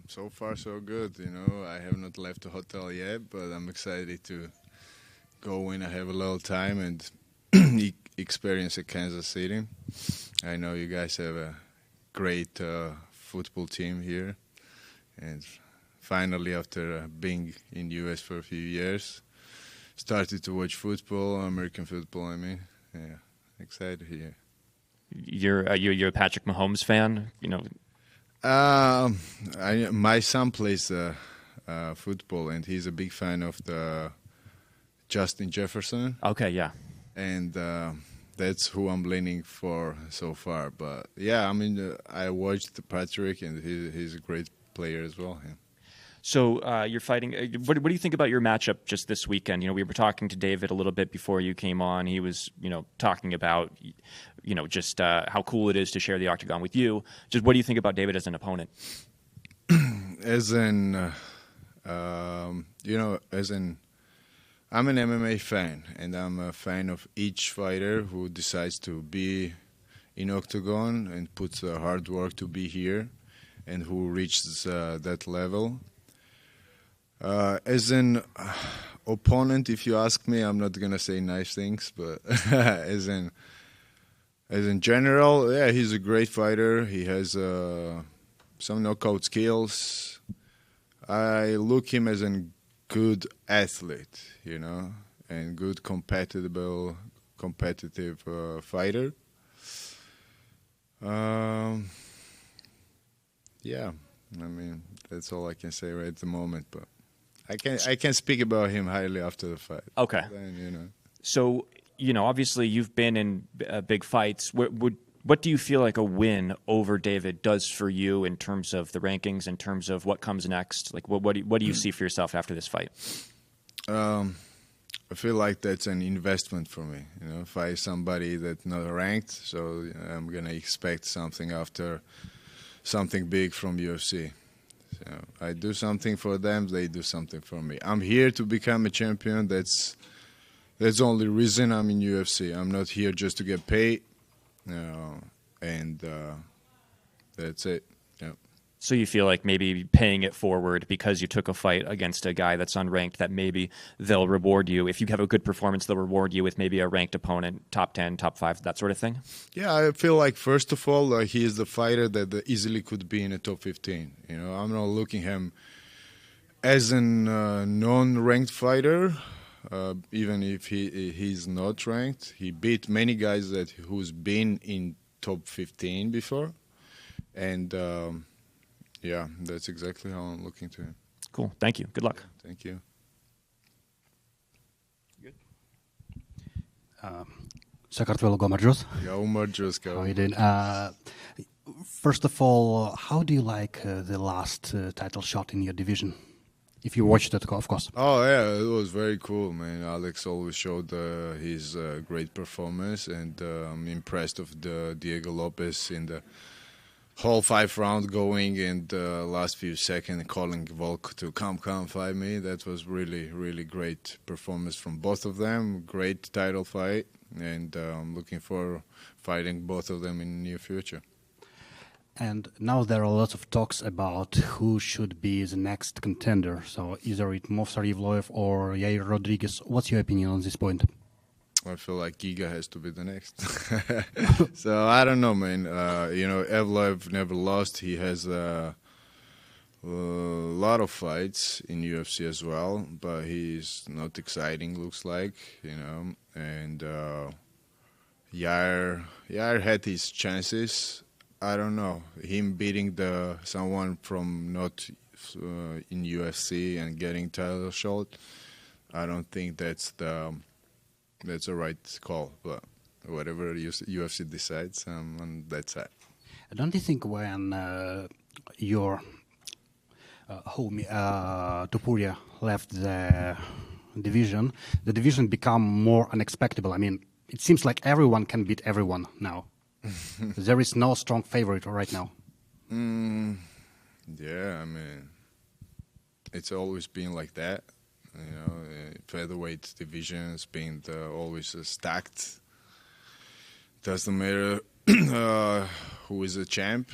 So far, so good. I have not left the hotel yet, but I'm excited to go when I have a little time and experience at Kansas City. I know you guys have a great football team here, and finally, after being in the US for a few years, started to watch football, American football. Yeah, excited here. You're a Patrick Mahomes fan, My son plays football, and he's a big fan of the Justin Jefferson. Okay, yeah. And that's who I'm leaning for so far. But yeah, I watched Patrick, and he's a great player as well. Yeah. So you're fighting. What do you think about your matchup just this weekend? We were talking to David a little bit before you came on. He was, talking about, just how cool it is to share the octagon with you. Just what do you think about David as an opponent? I'm an MMA fan, and I'm a fan of each fighter who decides to be in octagon and puts hard work to be here, and who reaches that level. As an opponent, if you ask me, I'm not gonna say nice things, but as in general, yeah, he's a great fighter. He has some knockout skills. I look him as a good athlete, and good competitive fighter. Yeah, that's all I can say right at the moment, but I can speak about him highly after the fight. Okay. Then, So, obviously you've been in big fights. What do you feel like a win over David does for you in terms of the rankings, in terms of what comes next? Like, what do you see for yourself after this fight? I feel like that's an investment for me. Fight somebody that's not ranked, so I'm gonna expect something after something big from UFC. So I do something for them, they do something for me. I'm here to become a champion. That's the only reason I'm in UFC. I'm not here just to get paid, and that's it. Yeah. So you feel like maybe paying it forward because you took a fight against a guy that's unranked, that maybe they'll reward you. If you have a good performance, they'll reward you with maybe a ranked opponent, top 10, top 5, that sort of thing? Yeah, I feel like, first of all, he is the fighter that easily could be in the top 15. I'm not looking at him as a non-ranked fighter, even if he's not ranked. He beat many guys who's been in top 15 before. And yeah, that's exactly how I'm looking to him. Cool. Thank you. Good luck. Thank you. Good. Sakartvelo Gomarjos. Gomarjos. How are you doing? First of all, how do you like the last title shot in your division? If you watched it, of course. Oh, yeah, it was very cool, man. Alex always showed his great performance, and I'm impressed of the Diego Lopez in the whole 5 round going, and last few seconds calling Volk to come fight me. That was really, really great performance from both of them. Great title fight, and I'm looking for fighting both of them in the near future. And now there are lots of talks about who should be the next contender. So either it's Movsar Evloev or Yair Rodriguez. What's your opinion on this point? I feel like Giga has to be the next. So I don't know, man. Evloev never lost. He has a lot of fights in UFC as well, but he's not exciting, looks like, And Yair had his chances. I don't know. Him beating someone from not in UFC and getting title shot, I don't think that's a right call, but whatever UFC decides, on that side. Don't you think when your homie Tapora left the division become more unexpected? It seems like everyone can beat everyone now. There is no strong favorite right now. Yeah, it's always been like that. Featherweight divisions being always stacked. Doesn't matter who is a champ.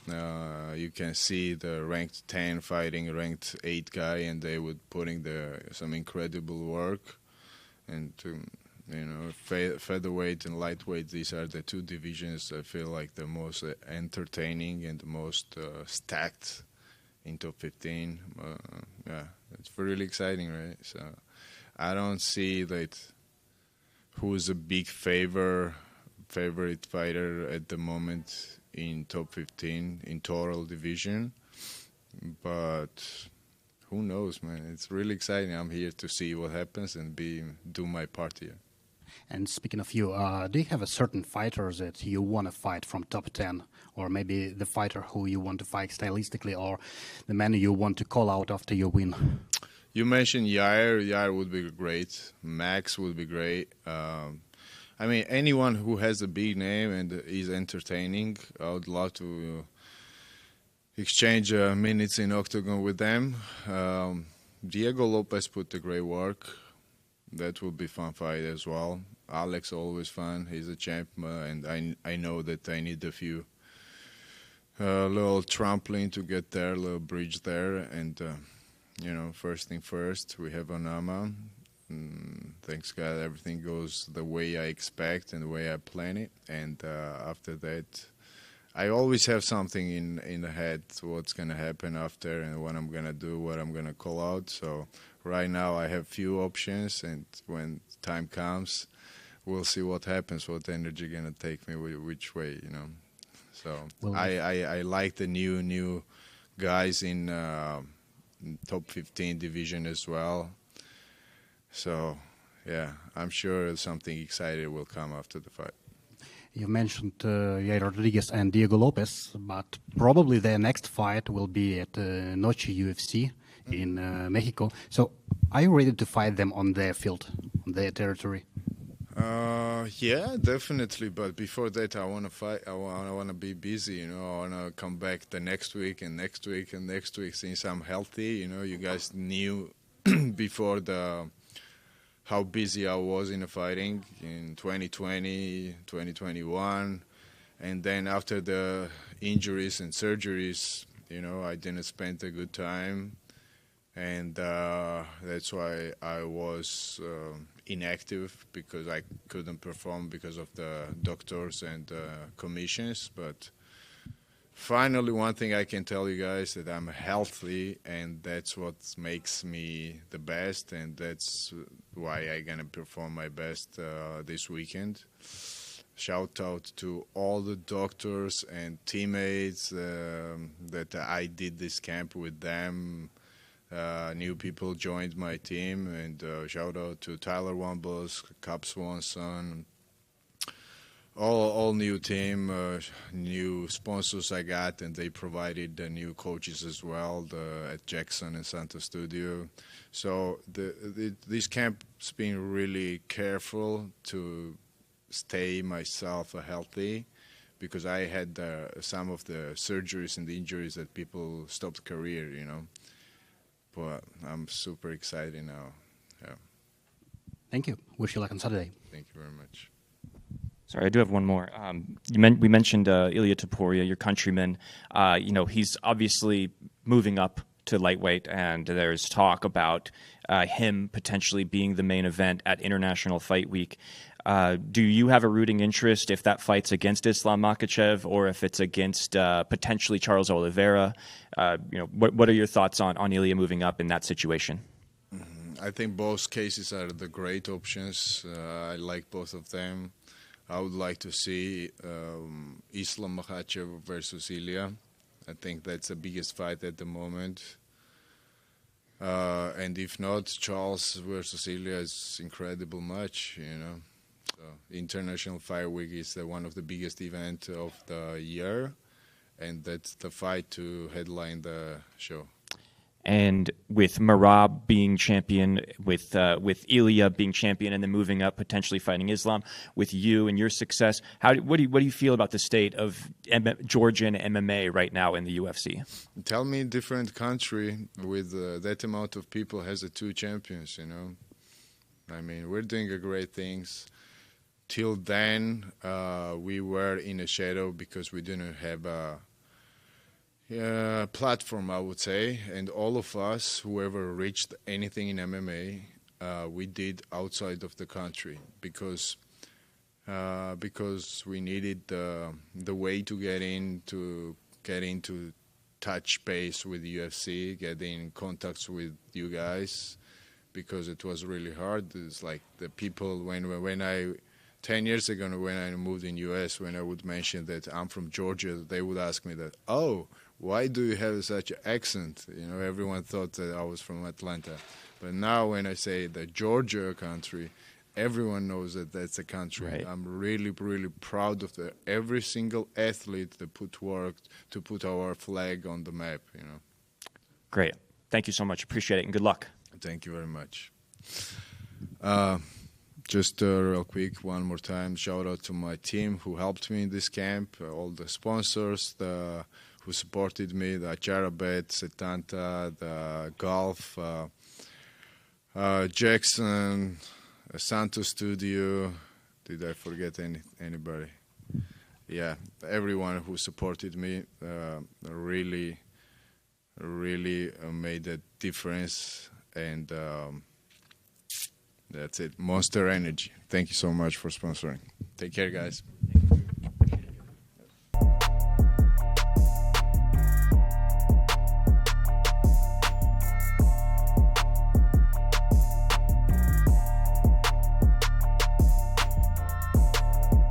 You can see the ranked 10 fighting ranked 8 guy, and they would putting some incredible work. And featherweight and lightweight, these are the two divisions I feel like the most entertaining and the most stacked in top 15. Yeah, it's really exciting, right? So I don't see that who's a big favorite fighter at the moment in top 15 in total division, but who knows, man? It's really exciting. I'm here to see what happens and do my part here. And speaking of you, do you have a certain fighter that you want to fight from top 10? Or maybe the fighter who you want to fight stylistically, or the man you want to call out after your win? You mentioned Yair. Yair would be great. Max would be great. I mean, anyone who has a big name and is entertaining, I would love to exchange minutes in octagon with them. Diego Lopez put the great work. That would be fun fight as well. Alex always fun. He's a champ, and I know that I need a few little trampoline to get there, a little bridge there, and first thing first, we have Onama. Thanks God, everything goes the way I expect and the way I plan it. And after that, I always have something in the head, what's going to happen after and what I'm going to do, what I'm going to call out. So right now I have few options, and when time comes, we'll see what happens, what energy going to take me, which way, So well, I like the new guys in top 15 division as well. So, yeah, I'm sure something exciting will come after the fight. You mentioned Yair Rodriguez and Diego Lopez, but probably their next fight will be at Noche UFC in Mexico. So, are you ready to fight them on their field, on their territory? Yeah, definitely. But before that, I want to fight. I want to be busy. I want to come back the next week and next week and next week since I'm healthy. You guys knew before how busy I was in the fighting in 2020, 2021. And then after the injuries and surgeries, I didn't spend a good time. And that's why I was inactive, because I couldn't perform because of the doctors and commissions. But finally, one thing I can tell you guys, that I'm healthy, and that's what makes me the best, and that's why I'm going to perform my best this weekend. Shout out to all the doctors and teammates that I did this camp with them. New people joined my team, and shout out to Tyler Wambos, Cap Swanson, all new team, new sponsors I got, and they provided the new coaches as well at Jackson and Santa Studio. So this camp's been really careful to stay myself healthy, because I had some of the surgeries and the injuries that people stopped career, But I'm super excited now. Yeah. Thank you. Wish you luck on Saturday. Thank you very much. Sorry, I do have one more. We mentioned Ilia Tapora, your countryman. He's obviously moving up to lightweight, and there's talk about him potentially being the main event at International Fight Week. Do you have a rooting interest if that fight's against Islam Makhachev, or if it's against potentially Charles Oliveira? What are your thoughts on Ilia moving up in that situation? I think both cases are the great options. I like both of them. I would like to see Islam Makhachev versus Ilia. I think that's the biggest fight at the moment. And if not, Charles versus Ilia is incredible match, So International Fight Week is one of the biggest events of the year, and that's the fight to headline the show. And with Merab being champion, with Ilia being champion, and then moving up, potentially fighting Islam, with you and your success, what do you feel about the state of Georgian MMA right now in the UFC? Tell me, different country with that amount of people has 2 champions. I mean, we're doing great things. Till then, we were in a shadow because we didn't have platform, I would say, and all of us, whoever reached anything in MMA, we did outside of the country because we needed the way to get into touch base with the UFC, get in contacts with you guys, because it was really hard. It's like the people when I 10 years ago when I moved in US, when I would mention that I'm from Georgia, they would ask me that, oh, why do you have such an accent? You know, everyone thought that I was from Atlanta. But now when I say the Georgia country, everyone knows that that's a country. Right. I'm really, really proud of every single athlete that put work to put our flag on the map, you know. Great. Thank you so much. Appreciate it, and good luck. Thank you very much. Just real quick, one more time, shout out to my team who helped me in this camp, all the sponsors who supported me, the Charabet, Setanta, the Golf, Jackson, Santos Studio. Did I forget anybody? Yeah, everyone who supported me really made a difference, and that's it. Monster Energy. Thank you so much for sponsoring. Take care, guys.